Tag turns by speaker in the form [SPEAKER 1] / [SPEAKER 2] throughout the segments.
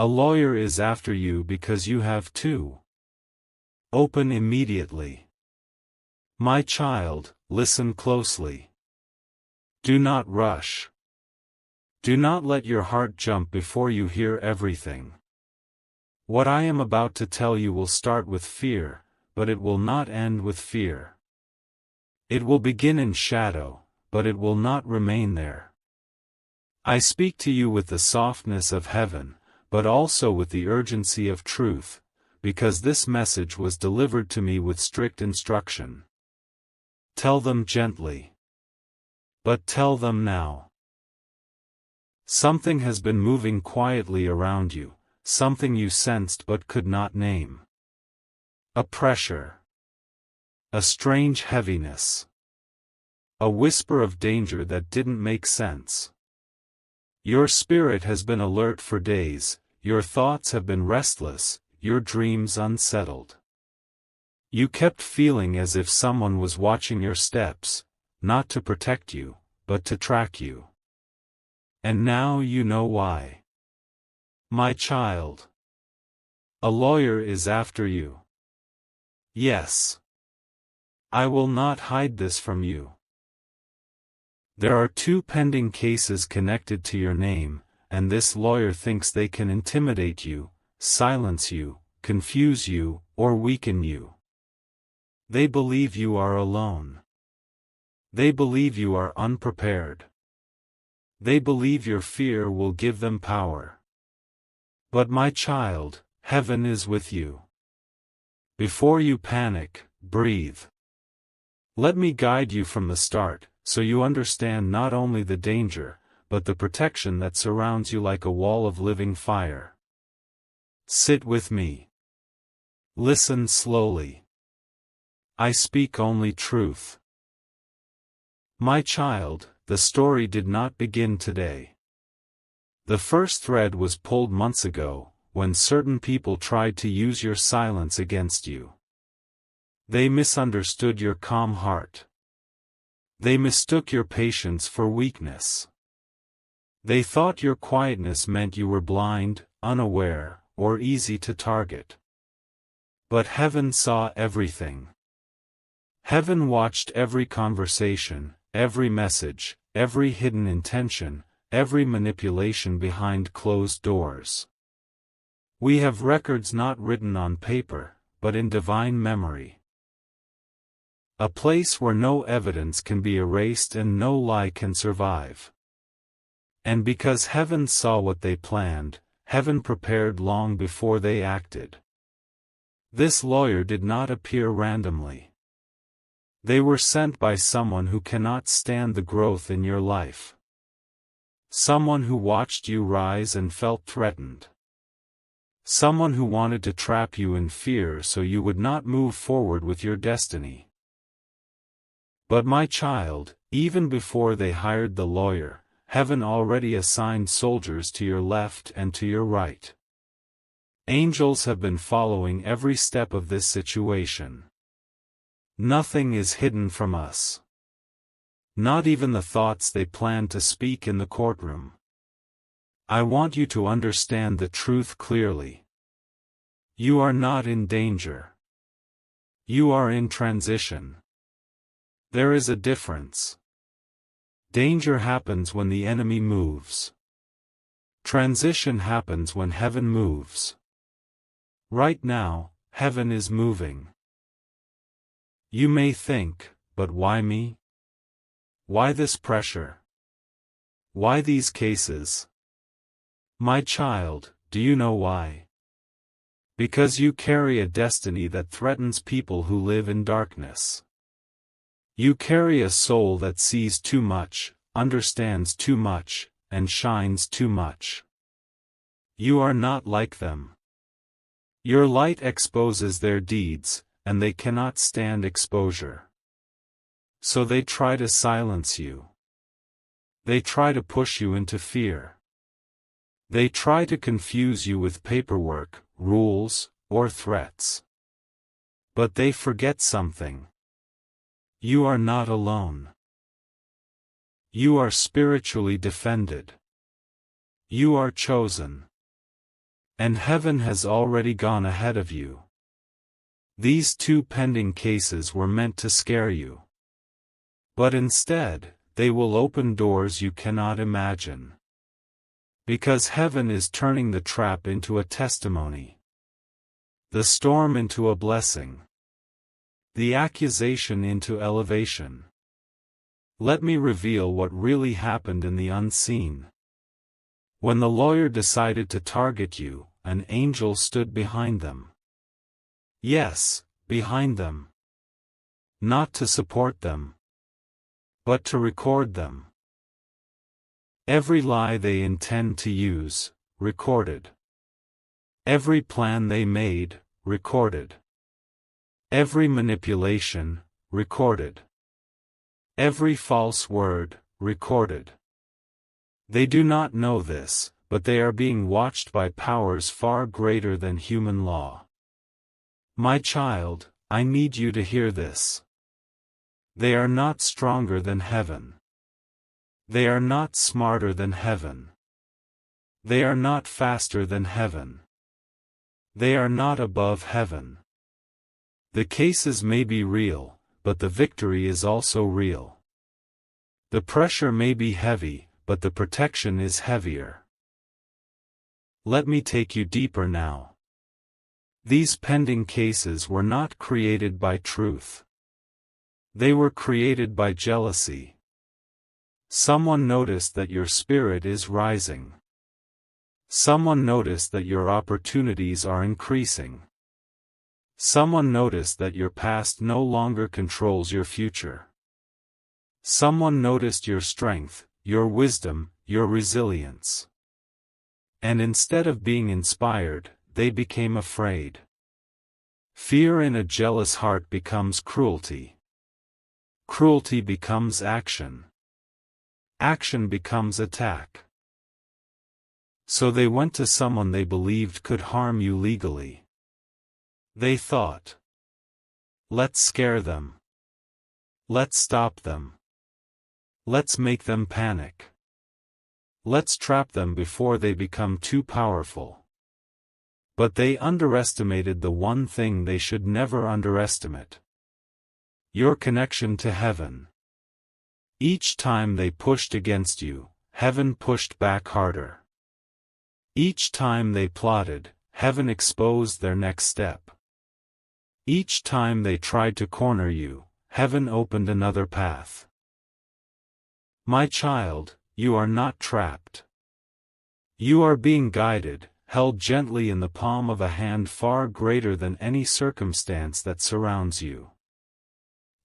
[SPEAKER 1] A lawyer is after you because you have two. Open immediately. My child, listen closely. Do not rush. Do not let your heart jump before you hear everything. What I am about to tell you will start with fear, but it will not end with fear. It will begin in shadow, but it will not remain there. I speak to you with the softness of heaven, but also with the urgency of truth, because this message was delivered to me with strict instruction. Tell them gently. But tell them now. Something has been moving quietly around you, something you sensed but could not name. A pressure. A strange heaviness. A whisper of danger that didn't make sense. Your spirit has been alert for days, your thoughts have been restless, your dreams unsettled. You kept feeling as if someone was watching your steps, not to protect you, but to track you. And now you know why. My child. A lawyer is after you. Yes. I will not hide this from you. There are 2 pending cases connected to your name, and this lawyer thinks they can intimidate you, silence you, confuse you, or weaken you. They believe you are alone. They believe you are unprepared. They believe your fear will give them power. But my child, heaven is with you. Before you panic, breathe. Let me guide you from the start, so you understand not only the danger, but the protection that surrounds you like a wall of living fire. Sit with me. Listen slowly. I speak only truth. My child, the story did not begin today. The first thread was pulled months ago, when certain people tried to use your silence against you. They misunderstood your calm heart. They mistook your patience for weakness. They thought your quietness meant you were blind, unaware, or easy to target. But heaven saw everything. Heaven watched every conversation, every message, every hidden intention, every manipulation behind closed doors. We have records not written on paper, but in divine memory. A place where no evidence can be erased and no lie can survive. And because heaven saw what they planned, heaven prepared long before they acted. This lawyer did not appear randomly. They were sent by someone who cannot stand the growth in your life. Someone who watched you rise and felt threatened. Someone who wanted to trap you in fear so you would not move forward with your destiny. But my child, even before they hired the lawyer, heaven already assigned soldiers to your left and to your right. Angels have been following every step of this situation. Nothing is hidden from us. Not even the thoughts they plan to speak in the courtroom. I want you to understand the truth clearly. You are not in danger. You are in transition. There is a difference. Danger happens when the enemy moves. Transition happens when heaven moves. Right now, heaven is moving. You may think, but why me? Why this pressure? Why these cases? My child, do you know why? Because you carry a destiny that threatens people who live in darkness. You carry a soul that sees too much, understands too much, and shines too much. You are not like them. Your light exposes their deeds, and they cannot stand exposure. So they try to silence you. They try to push you into fear. They try to confuse you with paperwork, rules, or threats. But they forget something. You are not alone. You are spiritually defended. You are chosen. And heaven has already gone ahead of you. These two pending cases were meant to scare you. But instead, they will open doors you cannot imagine. Because heaven is turning the trap into a testimony. The storm into a blessing. The accusation into elevation. Let me reveal what really happened in the unseen. When the lawyer decided to target you, an angel stood behind them. Yes, behind them. Not to support them, but to record them. Every lie they intend to use, recorded. Every plan they made, recorded. Every manipulation, recorded. Every false word, recorded. They do not know this, but they are being watched by powers far greater than human law. My child, I need you to hear this. They are not stronger than heaven. They are not smarter than heaven. They are not faster than heaven. They are not above heaven. The cases may be real, but the victory is also real. The pressure may be heavy, but the protection is heavier. Let me take you deeper now. These pending cases were not created by truth. They were created by jealousy. Someone noticed that your spirit is rising. Someone noticed that your opportunities are increasing. Someone noticed that your past no longer controls your future. Someone noticed your strength, your wisdom, your resilience. And instead of being inspired, they became afraid. Fear in a jealous heart becomes cruelty. Cruelty becomes action. Action becomes attack. So they went to someone they believed could harm you legally. They thought, let's scare them. Let's stop them. Let's make them panic. Let's trap them before they become too powerful. But they underestimated the one thing they should never underestimate. Your connection to heaven. Each time they pushed against you, heaven pushed back harder. Each time they plotted, heaven exposed their next step. Each time they tried to corner you, heaven opened another path. My child, you are not trapped. You are being guided, held gently in the palm of a hand far greater than any circumstance that surrounds you.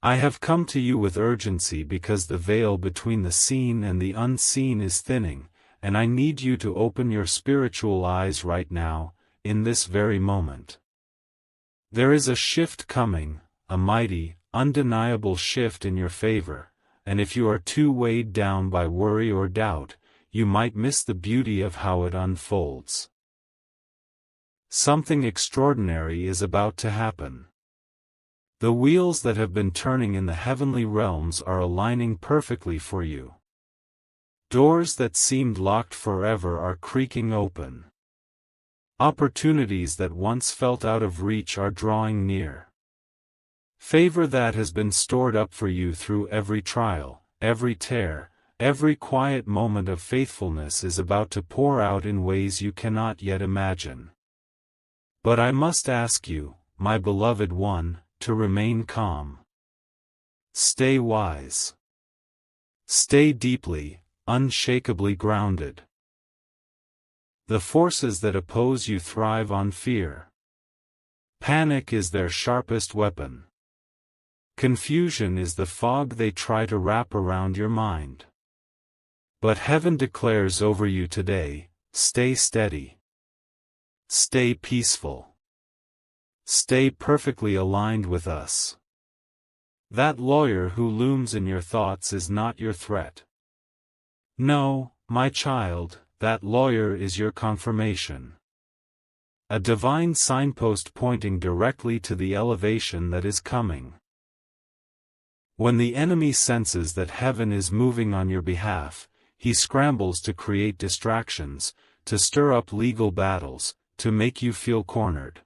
[SPEAKER 1] I have come to you with urgency because the veil between the seen and the unseen is thinning, and I need you to open your spiritual eyes right now, in this very moment. There is a shift coming, a mighty, undeniable shift in your favor, and if you are too weighed down by worry or doubt, you might miss the beauty of how it unfolds. Something extraordinary is about to happen. The wheels that have been turning in the heavenly realms are aligning perfectly for you. Doors that seemed locked forever are creaking open. Opportunities that once felt out of reach are drawing near. Favor that has been stored up for you through every trial, every tear, every quiet moment of faithfulness is about to pour out in ways you cannot yet imagine. But I must ask you, my beloved one, to remain calm. Stay wise. Stay deeply, unshakably grounded. The forces that oppose you thrive on fear. Panic is their sharpest weapon. Confusion is the fog they try to wrap around your mind. But heaven declares over you today, stay steady. Stay peaceful. Stay perfectly aligned with us. That lawyer who looms in your thoughts is not your threat. No, my child, that lawyer is your confirmation. A divine signpost pointing directly to the elevation that is coming. When the enemy senses that heaven is moving on your behalf, he scrambles to create distractions, to stir up legal battles, to make you feel cornered.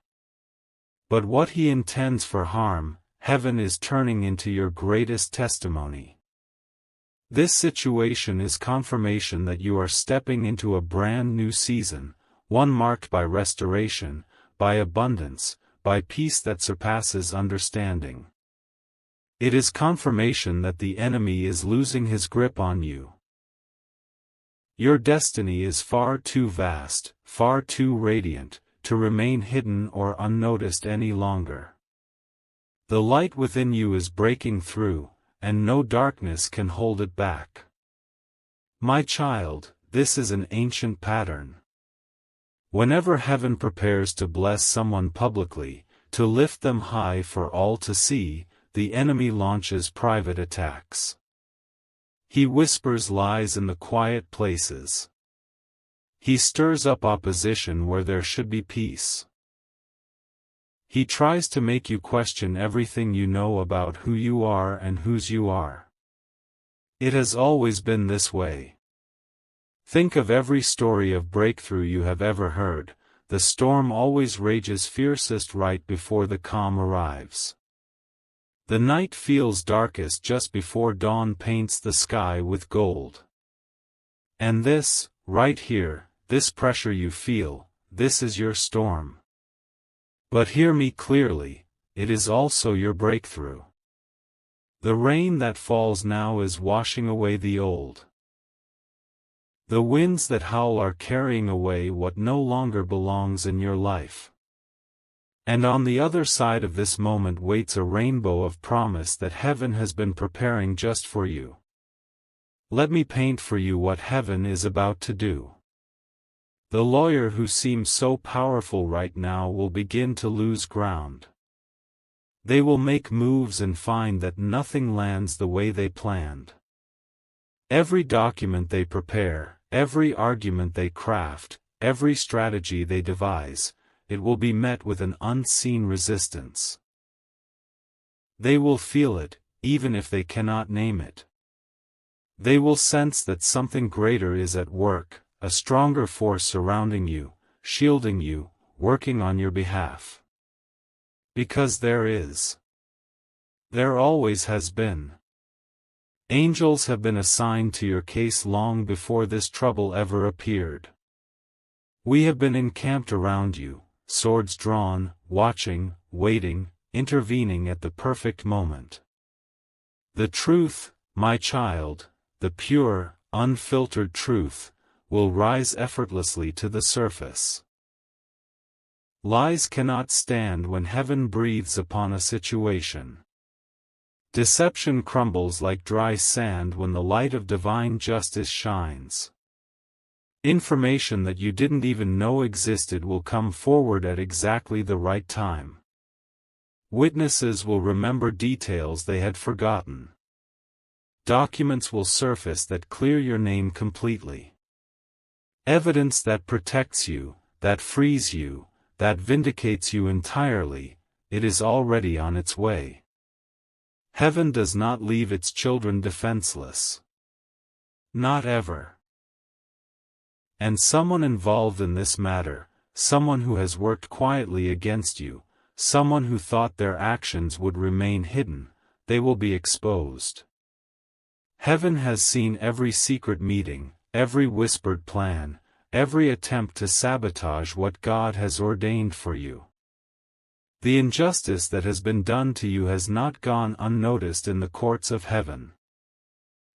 [SPEAKER 1] But what he intends for harm, heaven is turning into your greatest testimony. This situation is confirmation that you are stepping into a brand new season, one marked by restoration, by abundance, by peace that surpasses understanding. It is confirmation that the enemy is losing his grip on you. Your destiny is far too vast, far too radiant, to remain hidden or unnoticed any longer. The light within you is breaking through, and no darkness can hold it back. My child, this is an ancient pattern. Whenever heaven prepares to bless someone publicly, to lift them high for all to see, the enemy launches private attacks. He whispers lies in the quiet places. He stirs up opposition where there should be peace. He tries to make you question everything you know about who you are and whose you are. It has always been this way. Think of every story of breakthrough you have ever heard. The storm always rages fiercest right before the calm arrives. The night feels darkest just before dawn paints the sky with gold. And this, right here, this pressure you feel, this is your storm. But hear me clearly, it is also your breakthrough. The rain that falls now is washing away the old. The winds that howl are carrying away what no longer belongs in your life. And on the other side of this moment waits a rainbow of promise that heaven has been preparing just for you. Let me paint for you what heaven is about to do. The lawyer who seems so powerful right now will begin to lose ground. They will make moves and find that nothing lands the way they planned. Every document they prepare, every argument they craft, every strategy they devise, it will be met with an unseen resistance. They will feel it, even if they cannot name it. They will sense that something greater is at work, a stronger force surrounding you, shielding you, working on your behalf. Because there is. There always has been. Angels have been assigned to your case long before this trouble ever appeared. We have been encamped around you, swords drawn, watching, waiting, intervening at the perfect moment. The truth, my child, the pure, unfiltered truth, will rise effortlessly to the surface. Lies cannot stand when heaven breathes upon a situation. Deception crumbles like dry sand when the light of divine justice shines. Information that you didn't even know existed will come forward at exactly the right time. Witnesses will remember details they had forgotten. Documents will surface that clear your name completely. Evidence that protects you, that frees you, that vindicates you entirely, it is already on its way. Heaven does not leave its children defenseless. Not ever. And someone involved in this matter, someone who has worked quietly against you, someone who thought their actions would remain hidden, they will be exposed. Heaven has seen every secret meeting, every whispered plan, every attempt to sabotage what God has ordained for you. The injustice that has been done to you has not gone unnoticed in the courts of heaven.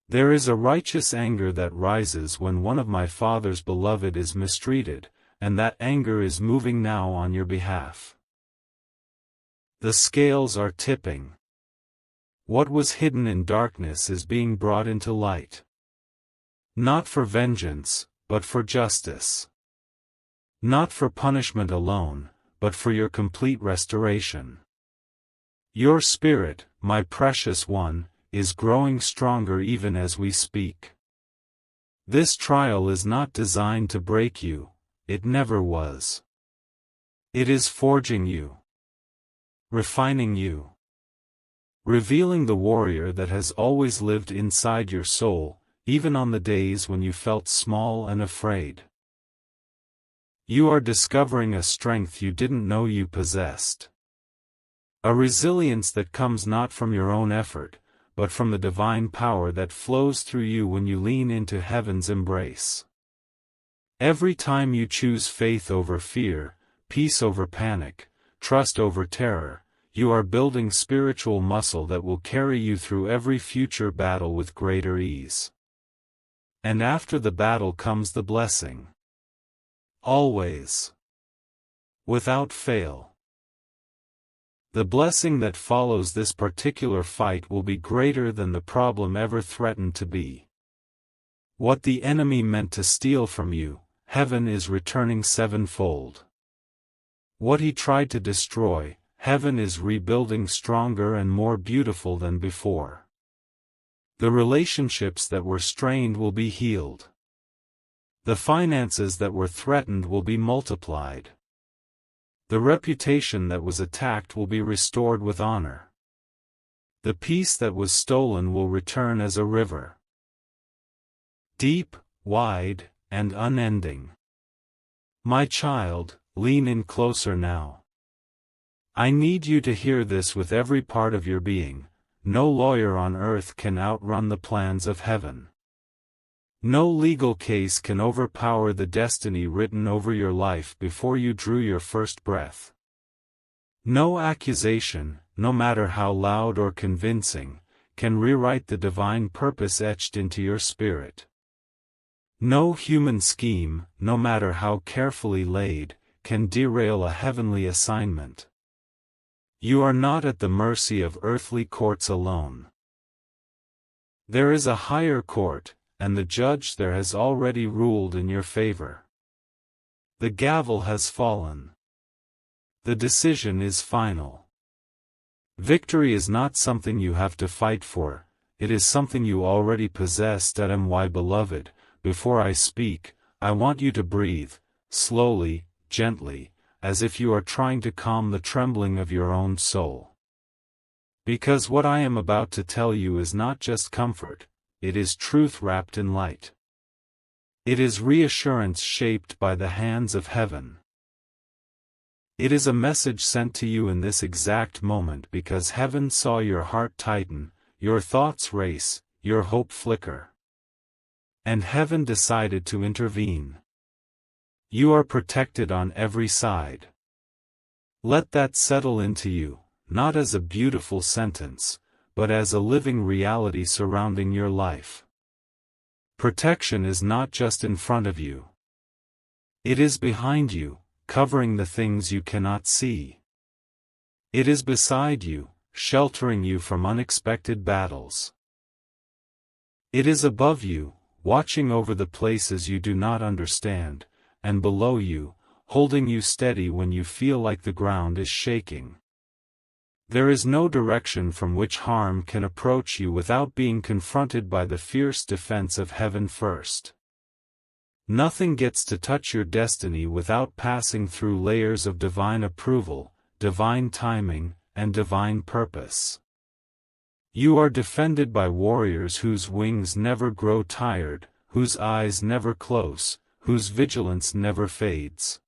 [SPEAKER 1] There is a righteous anger that rises when one of my Father's beloved is mistreated, and that anger is moving now on your behalf. The scales are tipping. What was hidden in darkness is being brought into light. Not for vengeance, but for justice. Not for punishment alone, but for your complete restoration. Your spirit, my precious one, is growing stronger even as we speak. This trial is not designed to break you, it never was. It is forging you, refining you, revealing the warrior that has always lived inside your soul, even on the days when you felt small and afraid. You are discovering a strength you didn't know you possessed. A resilience that comes not from your own effort, but from the divine power that flows through you when you lean into heaven's embrace. Every time you choose faith over fear, peace over panic, trust over terror, you are building spiritual muscle that will carry you through every future battle with greater ease. And after the battle comes the blessing. Always. Without fail. The blessing that follows this particular fight will be greater than the problem ever threatened to be. What the enemy meant to steal from you, heaven is returning sevenfold. What he tried to destroy, heaven is rebuilding stronger and more beautiful than before. The relationships that were strained will be healed. The finances that were threatened will be multiplied. The reputation that was attacked will be restored with honor. The peace that was stolen will return as a river. Deep, wide, and unending. My child, lean in closer now. I need you to hear this with every part of your being. No lawyer on earth can outrun the plans of heaven. No legal case can overpower the destiny written over your life before you drew your first breath. No accusation, no matter how loud or convincing, can rewrite the divine purpose etched into your spirit. No human scheme, no matter how carefully laid, can derail a heavenly assignment. You are not at the mercy of earthly courts alone. There is a higher court, and the judge there has already ruled in your favor. The gavel has fallen. The decision is final. Victory is not something you have to fight for, it is something you already possess. My beloved, before I speak, I want you to breathe, slowly, gently, as if you are trying to calm the trembling of your own soul. Because what I am about to tell you is not just comfort, it is truth wrapped in light. It is reassurance shaped by the hands of heaven. It is a message sent to you in this exact moment because heaven saw your heart tighten, your thoughts race, your hope flicker. And heaven decided to intervene. You are protected on every side. Let that settle into you, not as a beautiful sentence, but as a living reality surrounding your life. Protection is not just in front of you. It is behind you, covering the things you cannot see. It is beside you, sheltering you from unexpected battles. It is above you, watching over the places you do not understand, and below you, holding you steady when you feel like the ground is shaking. There is no direction from which harm can approach you without being confronted by the fierce defense of heaven first. Nothing gets to touch your destiny without passing through layers of divine approval, divine timing, and divine purpose. You are defended by warriors whose wings never grow tired, whose eyes never close, whose vigilance never fades.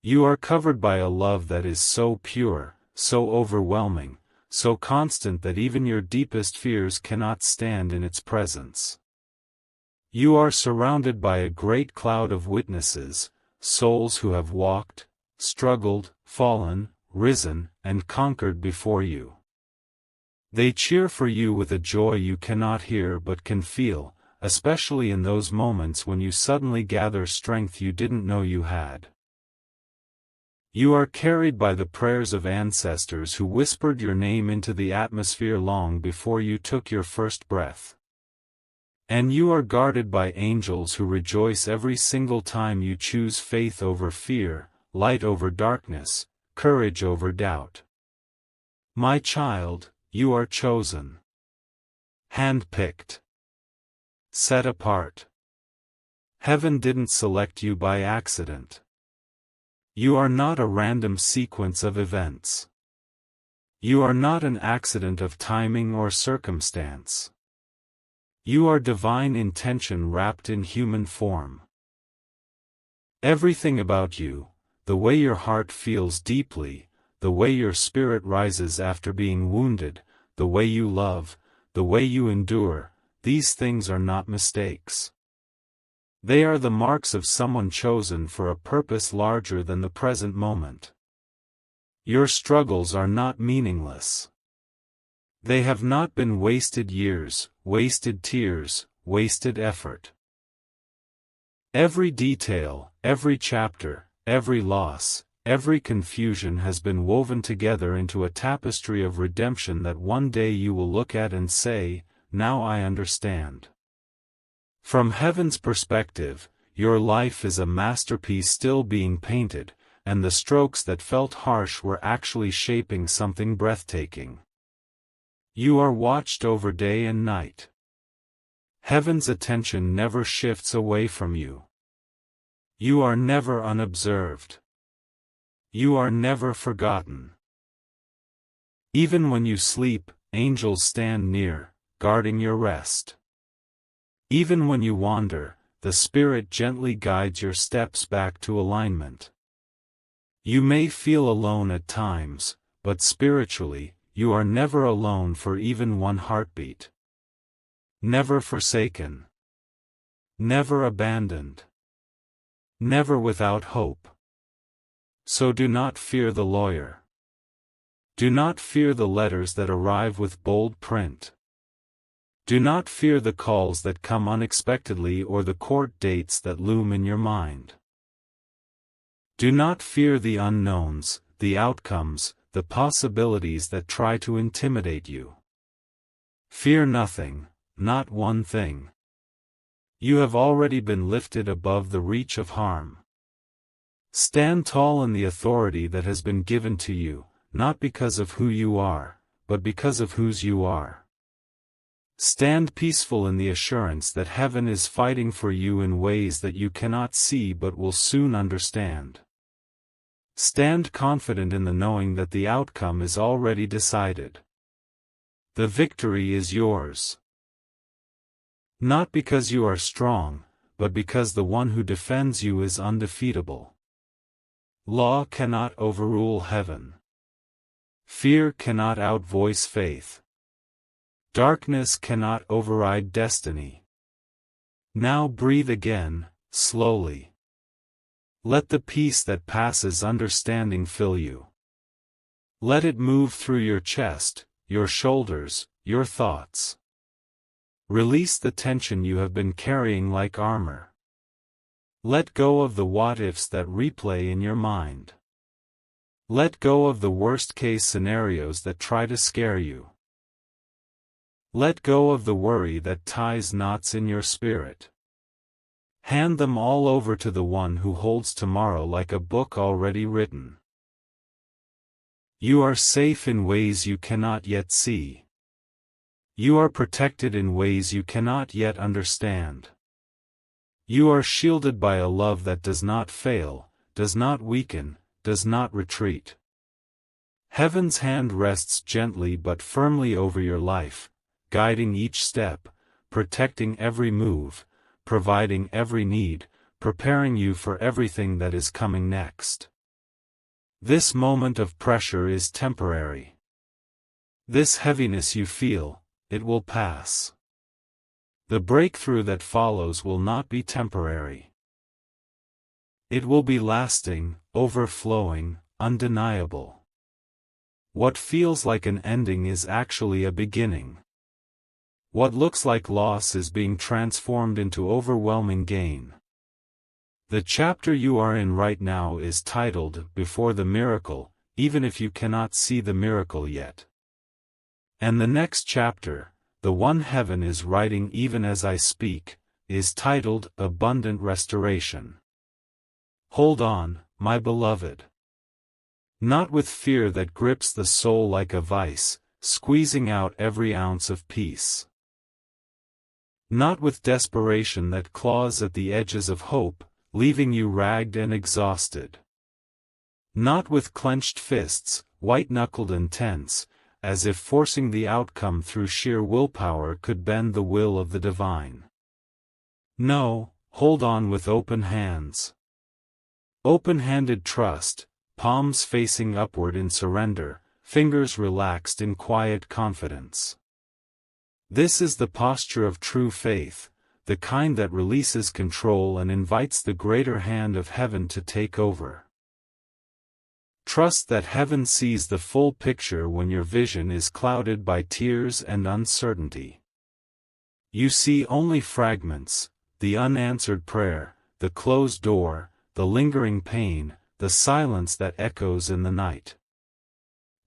[SPEAKER 1] You are covered by a love that is so pure, so overwhelming, so constant that even your deepest fears cannot stand in its presence. You are surrounded by a great cloud of witnesses, souls who have walked, struggled, fallen, risen, and conquered before you. They cheer for you with a joy you cannot hear but can feel, especially in those moments when you suddenly gather strength you didn't know you had. You are carried by the prayers of ancestors who whispered your name into the atmosphere long before you took your first breath. And you are guarded by angels who rejoice every single time you choose faith over fear, light over darkness, courage over doubt. My child, you are chosen. Handpicked. Set apart. Heaven didn't select you by accident. You are not a random sequence of events. You are not an accident of timing or circumstance. You are divine intention wrapped in human form. Everything about you, the way your heart feels deeply, the way your spirit rises after being wounded, the way you love, the way you endure, these things are not mistakes. They are the marks of someone chosen for a purpose larger than the present moment. Your struggles are not meaningless. They have not been wasted years, wasted tears, wasted effort. Every detail, every chapter, every loss, every confusion has been woven together into a tapestry of redemption that one day you will look at and say, "Now I understand." From heaven's perspective, your life is a masterpiece still being painted, and the strokes that felt harsh were actually shaping something breathtaking. You are watched over day and night. Heaven's attention never shifts away from you. You are never unobserved. You are never forgotten. Even when you sleep, angels stand near, guarding your rest. Even when you wander, the Spirit gently guides your steps back to alignment. You may feel alone at times, but spiritually, you are never alone for even one heartbeat. Never forsaken. Never abandoned. Never without hope. So do not fear the lawyer. Do not fear the letters that arrive with bold print. Do not fear the calls that come unexpectedly or the court dates that loom in your mind. Do not fear the unknowns, the outcomes, the possibilities that try to intimidate you. Fear nothing, not one thing. You have already been lifted above the reach of harm. Stand tall in the authority that has been given to you, not because of who you are, but because of whose you are. Stand peaceful in the assurance that heaven is fighting for you in ways that you cannot see but will soon understand. Stand confident in the knowing that the outcome is already decided. The victory is yours. Not because you are strong, but because the one who defends you is undefeatable. Law cannot overrule heaven. Fear cannot outvoice faith. Darkness cannot override destiny. Now breathe again, slowly. Let the peace that passes understanding fill you. Let it move through your chest, your shoulders, your thoughts. Release the tension you have been carrying like armor. Let go of the what-ifs that replay in your mind. Let go of the worst-case scenarios that try to scare you. Let go of the worry that ties knots in your spirit. Hand them all over to the one who holds tomorrow like a book already written. You are safe in ways you cannot yet see. You are protected in ways you cannot yet understand. You are shielded by a love that does not fail, does not weaken, does not retreat. Heaven's hand rests gently but firmly over your life, guiding each step, protecting every move, providing every need, preparing you for everything that is coming next. This moment of pressure is temporary. This heaviness you feel, it will pass. The breakthrough that follows will not be temporary. It will be lasting, overflowing, undeniable. What feels like an ending is actually a beginning. What looks like loss is being transformed into overwhelming gain. The chapter you are in right now is titled Before the Miracle, even if you cannot see the miracle yet. And the next chapter, the one heaven is writing even as I speak, is titled Abundant Restoration. Hold on, my beloved. Not with fear that grips the soul like a vice, squeezing out every ounce of peace. Not with desperation that claws at the edges of hope, leaving you ragged and exhausted. Not with clenched fists, white-knuckled and tense, as if forcing the outcome through sheer willpower could bend the will of the divine. No, hold on with open hands. Open-handed trust, palms facing upward in surrender, fingers relaxed in quiet confidence. This is the posture of true faith, the kind that releases control and invites the greater hand of heaven to take over. Trust that heaven sees the full picture when your vision is clouded by tears and uncertainty. You see only fragments, the unanswered prayer, the closed door, the lingering pain, the silence that echoes in the night.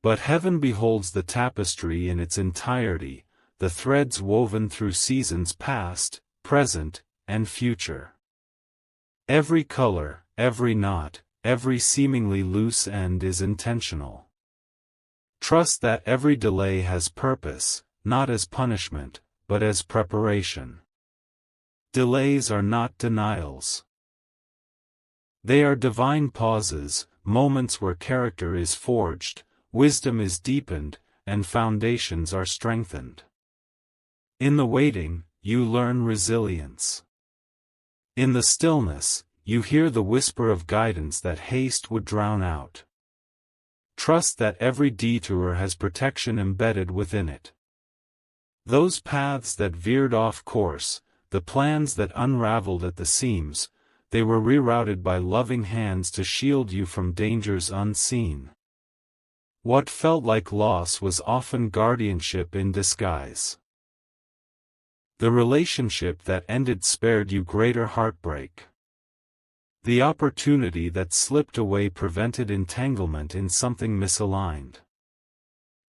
[SPEAKER 1] But heaven beholds the tapestry in its entirety, the threads woven through seasons past, present, and future. Every color, every knot, every seemingly loose end is intentional. Trust that every delay has purpose, not as punishment, but as preparation. Delays are not denials. They are divine pauses, moments where character is forged, wisdom is deepened, and foundations are strengthened. In the waiting, you learn resilience. In the stillness, you hear the whisper of guidance that haste would drown out. Trust that every detour has protection embedded within it. Those paths that veered off course, the plans that unraveled at the seams, they were rerouted by loving hands to shield you from dangers unseen. What felt like loss was often guardianship in disguise. The relationship that ended spared you greater heartbreak. The opportunity that slipped away prevented entanglement in something misaligned.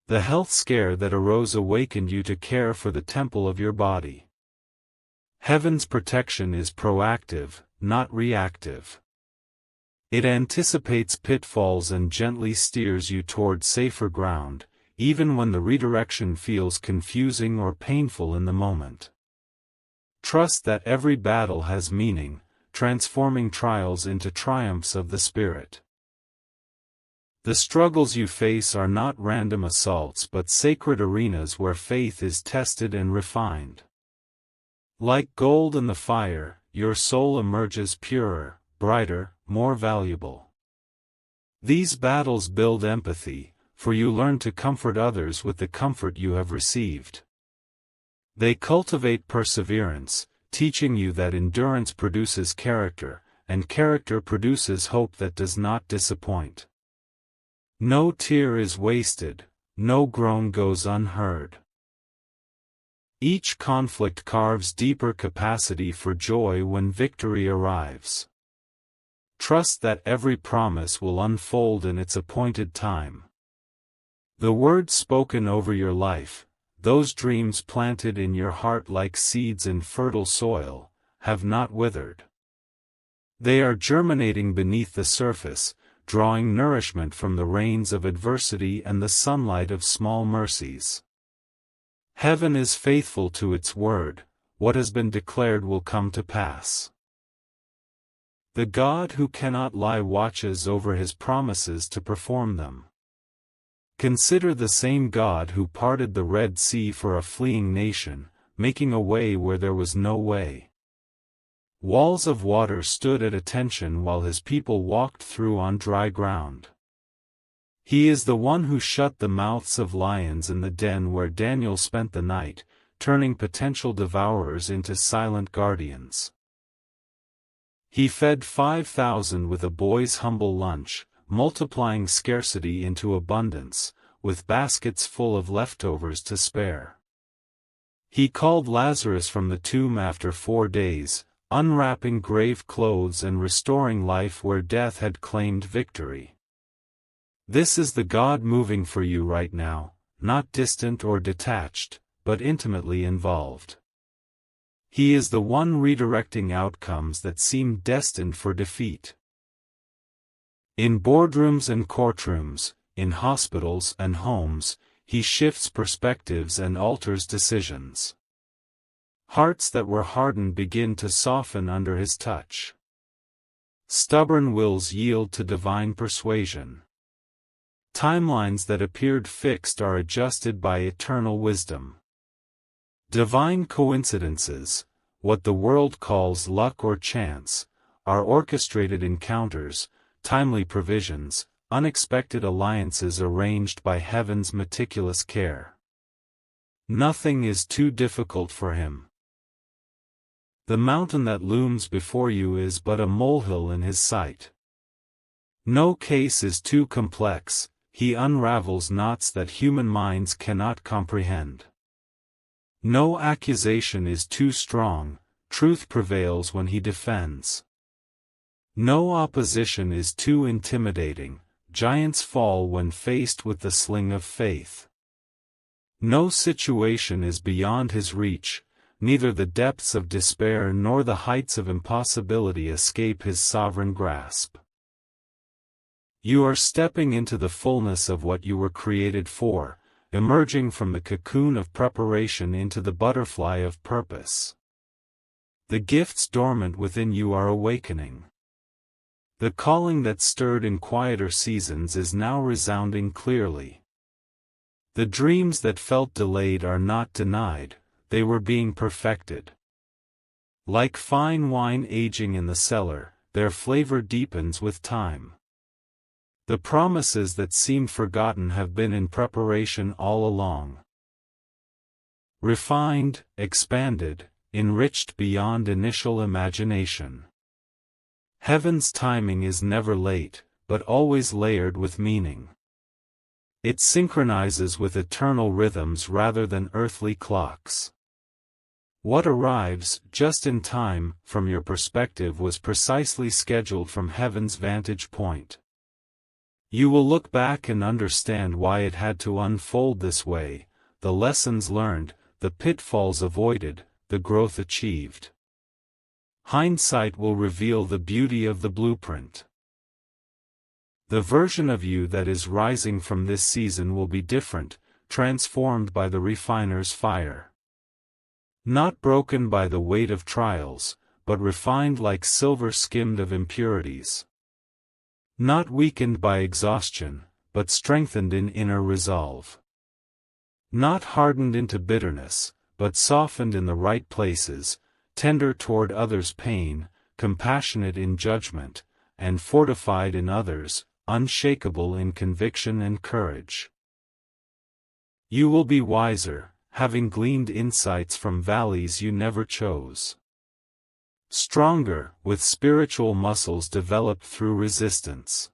[SPEAKER 1] The health scare that arose awakened you to care for the temple of your body. Heaven's protection is proactive, not reactive. It anticipates pitfalls and gently steers you toward safer ground, even when the redirection feels confusing or painful in the moment. Trust that every battle has meaning, transforming trials into triumphs of the Spirit. The struggles you face are not random assaults but sacred arenas where faith is tested and refined. Like gold in the fire, your soul emerges purer, brighter, more valuable. These battles build empathy, for you learn to comfort others with the comfort you have received. They cultivate perseverance, teaching you that endurance produces character, and character produces hope that does not disappoint. No tear is wasted, no groan goes unheard. Each conflict carves deeper capacity for joy when victory arrives. Trust that every promise will unfold in its appointed time. The words spoken over your life, those dreams planted in your heart like seeds in fertile soil, have not withered. They are germinating beneath the surface, drawing nourishment from the rains of adversity and the sunlight of small mercies. Heaven is faithful to its word, what has been declared will come to pass. The God who cannot lie watches over his promises to perform them. Consider the same God who parted the Red Sea for a fleeing nation, making a way where there was no way. Walls of water stood at attention while his people walked through on dry ground. He is the one who shut the mouths of lions in the den where Daniel spent the night, turning potential devourers into silent guardians. He fed 5,000 with a boy's humble lunch, multiplying scarcity into abundance, with baskets full of leftovers to spare. He called Lazarus from the tomb after 4 days, unwrapping grave clothes and restoring life where death had claimed victory. This is the God moving for you right now, not distant or detached, but intimately involved. He is the one redirecting outcomes that seemed destined for defeat. In boardrooms and courtrooms, in hospitals and homes, he shifts perspectives and alters decisions. Hearts that were hardened begin to soften under his touch. Stubborn wills yield to divine persuasion. Timelines that appeared fixed are adjusted by eternal wisdom. Divine coincidences, what the world calls luck or chance, are orchestrated encounters, timely provisions, unexpected alliances arranged by heaven's meticulous care. Nothing is too difficult for him. The mountain that looms before you is but a molehill in his sight. No case is too complex, he unravels knots that human minds cannot comprehend. No accusation is too strong, truth prevails when he defends. No opposition is too intimidating, giants fall when faced with the sling of faith. No situation is beyond his reach, neither the depths of despair nor the heights of impossibility escape his sovereign grasp. You are stepping into the fullness of what you were created for, emerging from the cocoon of preparation into the butterfly of purpose. The gifts dormant within you are awakening. The calling that stirred in quieter seasons is now resounding clearly. The dreams that felt delayed are not denied, they were being perfected. Like fine wine aging in the cellar, their flavor deepens with time. The promises that seemed forgotten have been in preparation all along. Refined, expanded, enriched beyond initial imagination. Heaven's timing is never late, but always layered with meaning. It synchronizes with eternal rhythms rather than earthly clocks. What arrives, just in time, from your perspective was precisely scheduled from heaven's vantage point. You will look back and understand why it had to unfold this way, the lessons learned, the pitfalls avoided, the growth achieved. Hindsight will reveal the beauty of the blueprint. The version of you that is rising from this season will be different, transformed by the refiner's fire. Not broken by the weight of trials, but refined like silver skimmed of impurities. Not weakened by exhaustion, but strengthened in inner resolve. Not hardened into bitterness, but softened in the right places, tender toward others' pain, compassionate in judgment, and fortified in others, unshakable in conviction and courage. You will be wiser, having gleaned insights from valleys you never chose. Stronger, with spiritual muscles developed through resistance.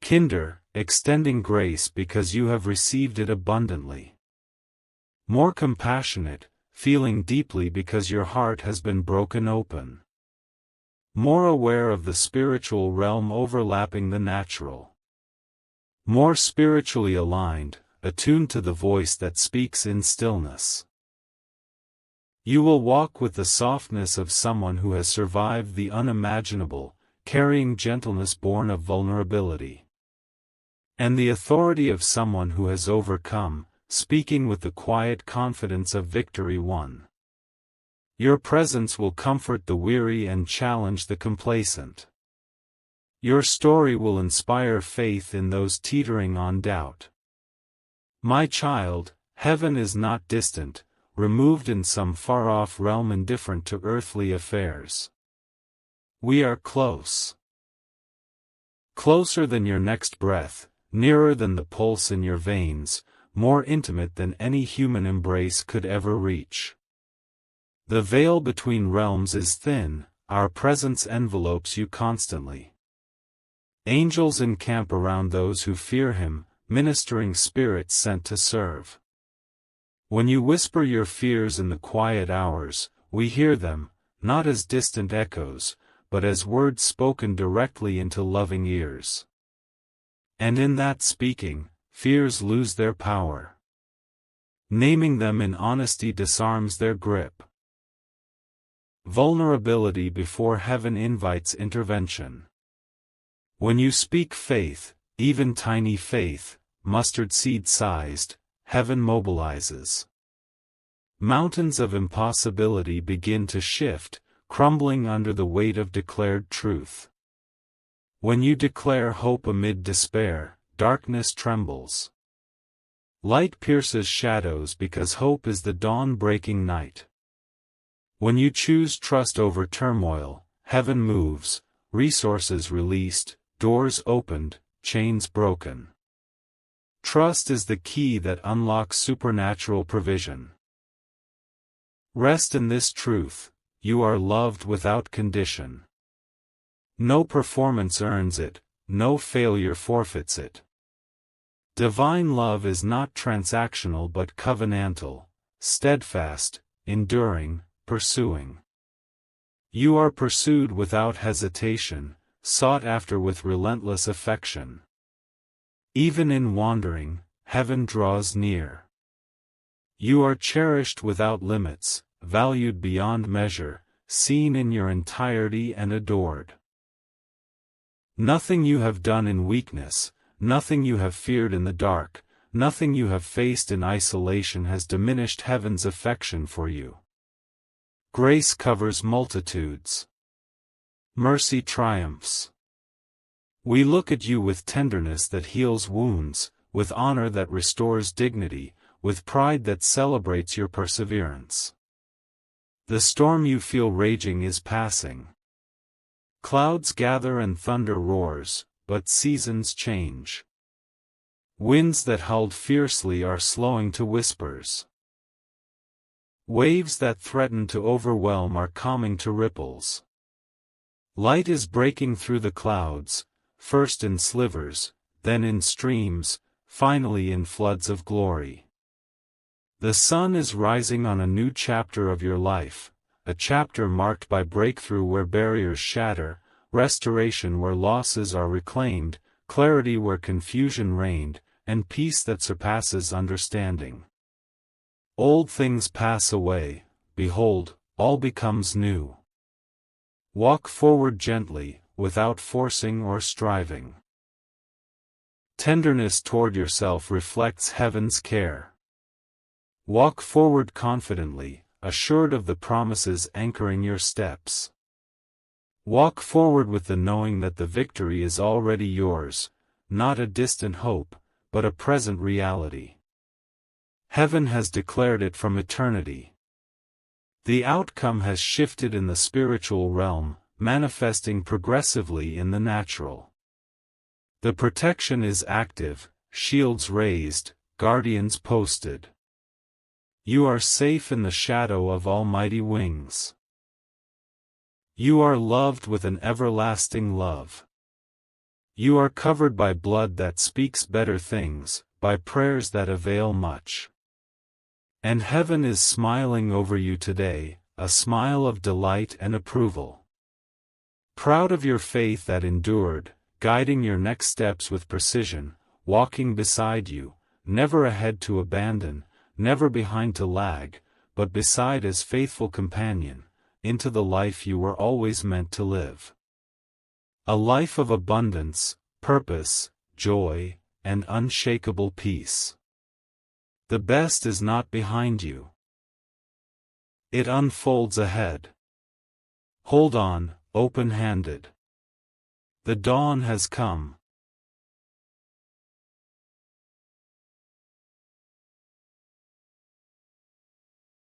[SPEAKER 1] Kinder, extending grace because you have received it abundantly. More compassionate, feeling deeply because your heart has been broken open. More aware of the spiritual realm overlapping the natural. More spiritually aligned, attuned to the voice that speaks in stillness. You will walk with the softness of someone who has survived the unimaginable, carrying gentleness born of vulnerability. And the authority of someone who has overcome, speaking with the quiet confidence of victory won. Your presence will comfort the weary and challenge the complacent. Your story will inspire faith in those teetering on doubt. My child, heaven is not distant, removed in some far-off realm indifferent to earthly affairs. We are close. Closer than your next breath, nearer than the pulse in your veins, more intimate than any human embrace could ever reach. The veil between realms is thin, our presence envelopes you constantly. Angels encamp around those who fear him, ministering spirits sent to serve. When you whisper your fears in the quiet hours, we hear them, not as distant echoes, but as words spoken directly into loving ears. And in that speaking, fears lose their power. Naming them in honesty disarms their grip. Vulnerability before heaven invites intervention. When you speak faith, even tiny faith, mustard seed-sized, heaven mobilizes. Mountains of impossibility begin to shift, crumbling under the weight of declared truth. When you declare hope amid despair, darkness trembles. Light pierces shadows because hope is the dawn-breaking night. When you choose trust over turmoil, heaven moves, resources released, doors opened, chains broken. Trust is the key that unlocks supernatural provision. Rest in this truth: you are loved without condition. No performance earns it, no failure forfeits it. Divine love is not transactional but covenantal, steadfast, enduring, pursuing. You are pursued without hesitation, sought after with relentless affection. Even in wandering, heaven draws near. You are cherished without limits, valued beyond measure, seen in your entirety and adored. Nothing you have done in weakness, nothing you have feared in the dark, nothing you have faced in isolation has diminished heaven's affection for you. Grace covers multitudes. Mercy triumphs. We look at you with tenderness that heals wounds, with honor that restores dignity, with pride that celebrates your perseverance. The storm you feel raging is passing. Clouds gather and thunder roars, but seasons change. Winds that howled fiercely are slowing to whispers. Waves that threaten to overwhelm are calming to ripples. Light is breaking through the clouds, first in slivers, then in streams, finally in floods of glory. The sun is rising on a new chapter of your life, a chapter marked by breakthrough where barriers shatter, restoration where losses are reclaimed, clarity where confusion reigned, and peace that surpasses understanding. Old things pass away, behold, all becomes new. Walk forward gently, without forcing or striving. Tenderness toward yourself reflects heaven's care. Walk forward confidently, assured of the promises anchoring your steps. Walk forward with the knowing that the victory is already yours, not a distant hope, but a present reality. Heaven has declared it from eternity. The outcome has shifted in the spiritual realm, manifesting progressively in the natural. The protection is active, shields raised, guardians posted. You are safe in the shadow of almighty wings. You are loved with an everlasting love. You are covered by blood that speaks better things, by prayers that avail much. And heaven is smiling over you today, a smile of delight and approval. Proud of your faith that endured, guiding your next steps with precision, walking beside you, never ahead to abandon, never behind to lag, but beside as faithful companion, into the life you were always meant to live. A life of abundance, purpose, joy, and unshakable peace. The best is not behind you. It unfolds ahead. Hold on, open-handed. The dawn has come.